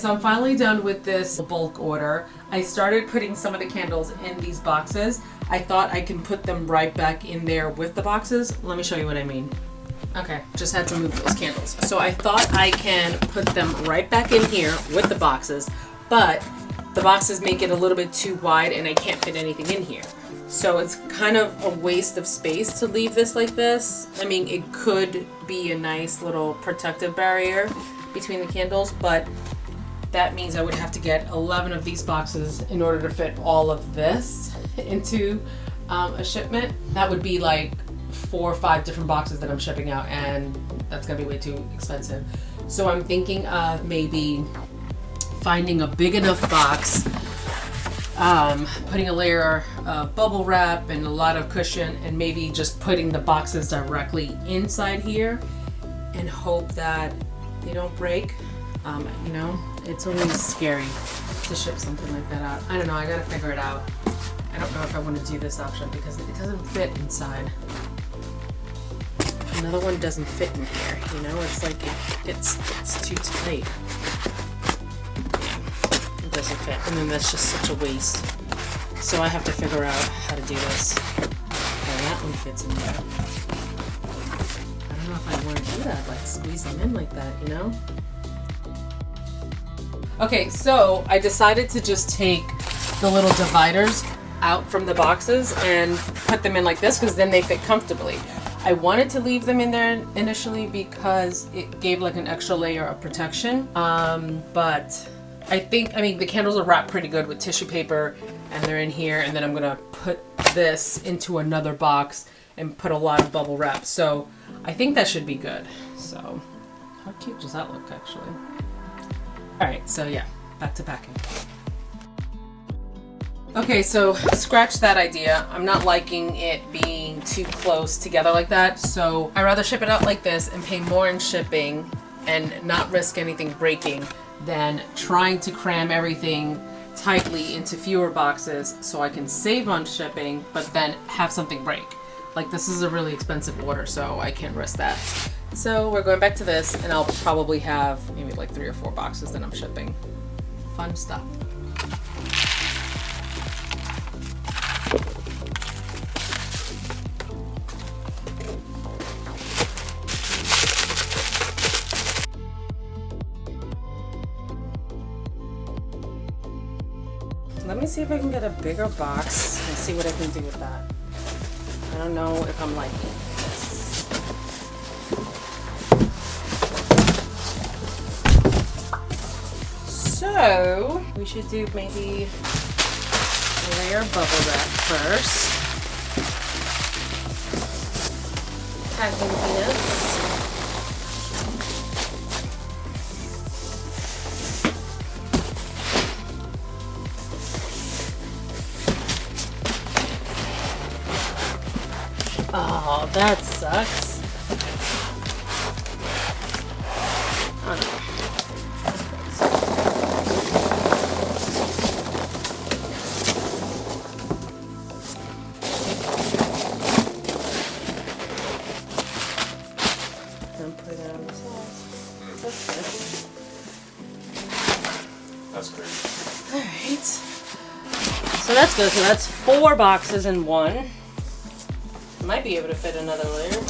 so I'm finally done with this bulk order. I started putting some of the candles in these boxes. I thought I can put them right back in there with the boxes. Let me show you what I mean. Okay, just had to move those candles. So I thought I can put them right back in here with the boxes, but the boxes make it a little bit too wide and I can't fit anything in here. So it's kind of a waste of space to leave this like this. I mean, it could be a nice little protective barrier between the candles, but that means I would have to get 11 of these boxes in order to fit all of this into a shipment. That would be like 4 or 5 different boxes that I'm shipping out, and that's gonna be way too expensive. So I'm thinking of maybe finding a big enough box, putting a layer of bubble wrap and a lot of cushion, and maybe just putting the boxes directly inside here and hope that they don't break. You know, it's always scary to ship something like that out. I don't know, I gotta figure it out. I don't know if I want to do this option because it doesn't fit inside. Another one doesn't fit in here, you know, it's like it's too tight. It doesn't fit, and then that's just such a waste. So I have to figure out how to do this. Okay, that one fits in there. I don't know if I want to do that, like squeeze them in like that, you know? Okay, so I decided to just take the little dividers out from the boxes and put them in like this because then they fit comfortably. I wanted to leave them in there initially because it gave like an extra layer of protection, but I mean, the candles are wrapped pretty good with tissue paper and they're in here, and then I'm gonna put this into another box and put a lot of bubble wrap. So I think that should be good. So how cute does that look actually? All right, so yeah, back to packing. Okay, so scratch that idea. I'm not liking it being too close together like that, so I'd rather ship it out like this and pay more in shipping and not risk anything breaking than trying to cram everything tightly into fewer boxes so I can save on shipping, but then have something break. Like, this is a really expensive order, so I can't risk that. So we're going back to this, and I'll probably have maybe like 3 or 4 boxes that I'm shipping. Fun stuff. Let me see if I can get a bigger box and see what I can do with that. I don't know if I'm liking this. So we should do maybe a layer of bubble wrap first. Packing peanuts. Oh, that sucks. Oh, no. And put it on the side. That's good. That's great. Alright. So that's good. So that's 4 boxes in one. Might be able to fit another layer.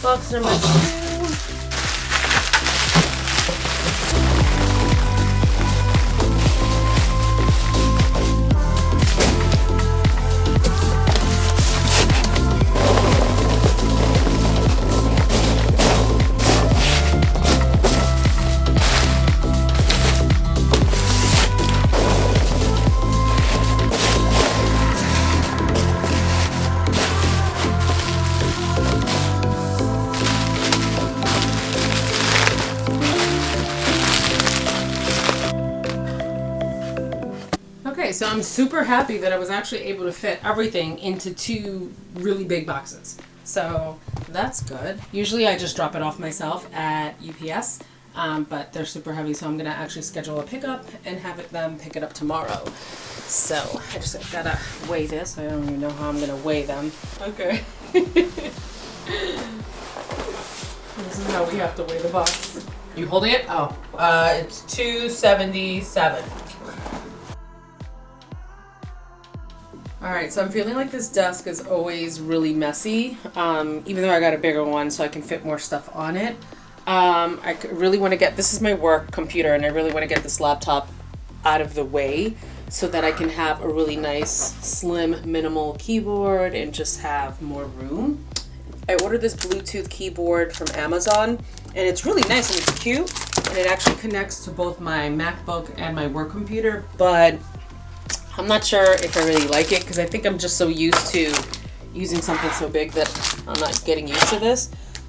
Box number 2. so I'm super happy that I was actually able to fit everything into 2 really big boxes. So that's good. Usually I just drop it off myself at UPS, but they're super heavy, so I'm gonna actually schedule a pickup and have them pick it up tomorrow. So I just gotta weigh this. I don't even know how I'm gonna weigh them. Okay. This is how we have to weigh the box. You holding it? Oh, it's 277. All right, so I'm feeling like this desk is always really messy, even though I got a bigger one so I can fit more stuff on it. I really want to get, this is my work computer, and I really want to get this laptop out of the way so that I can have a really nice, slim, minimal keyboard and just have more room. I ordered this Bluetooth keyboard from Amazon, and it's really nice and it's cute, and it actually connects to both my MacBook and my work computer, but I'm not sure if I really like it because I think I'm just so used to using something so big that I'm not getting used to this.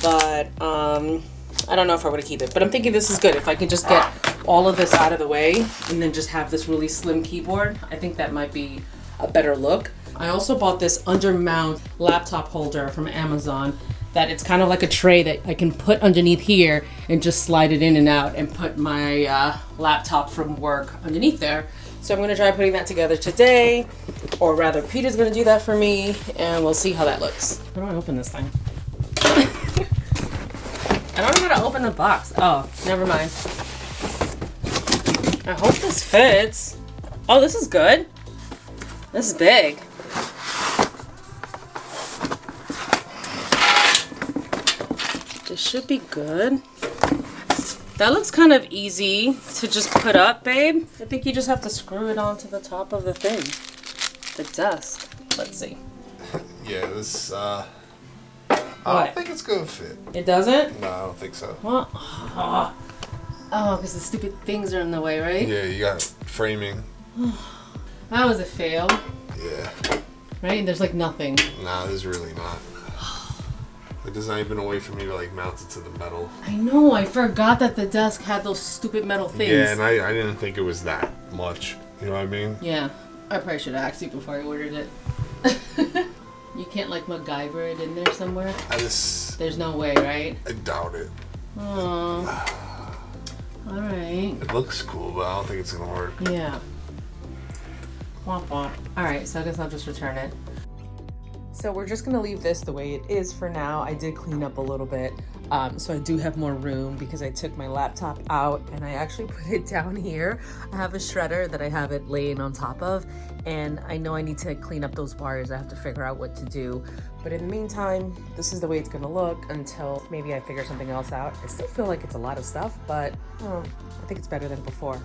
But I don't know if I want to keep it. But I'm thinking this is good. If I can just get all of this out of the way and then just have this really slim keyboard, I think that might be a better look. I also bought this undermount laptop holder from Amazon that it's kind of like a tray that I can put underneath here and just slide it in and out and put my laptop from work underneath there. So I'm going to try putting that together today, or rather Peter's going to do that for me, and we'll see how that looks. How do I open this thing? I don't know how to open the box. Oh, never mind. I hope this fits. Oh, this is good. This is big. This should be good. That looks kind of easy to just put up, babe. I think you just have to screw it onto the top of the thing. The desk. Let's see. Yeah, this, I don't think it's gonna fit. It doesn't? No, I don't think so. What? Oh, because the stupid things are in the way, right? Yeah, you got framing. That was a fail. Yeah. Right? There's like nothing. Nah, there's really not. Like, there's not even a way for me to like mount it to the metal. I know, I forgot that the desk had those stupid metal things. Yeah, and I didn't think it was that much. You know what I mean? Yeah. I probably should have asked you before I ordered it. You can't like MacGyver it in there somewhere? There's no way, right? I doubt it. Oh. Alright. It looks cool, but I don't think it's gonna work. Yeah. Womp womp. Alright, so I guess I'll just return it. So we're just gonna leave this the way it is for now. I did clean up a little bit, so I do have more room because I took my laptop out and I actually put it down here. I have a shredder that I have it laying on top of, and I know I need to clean up those wires. I have to figure out what to do. But in the meantime, this is the way it's gonna look until maybe I figure something else out. I still feel like it's a lot of stuff, but I think it's better than before.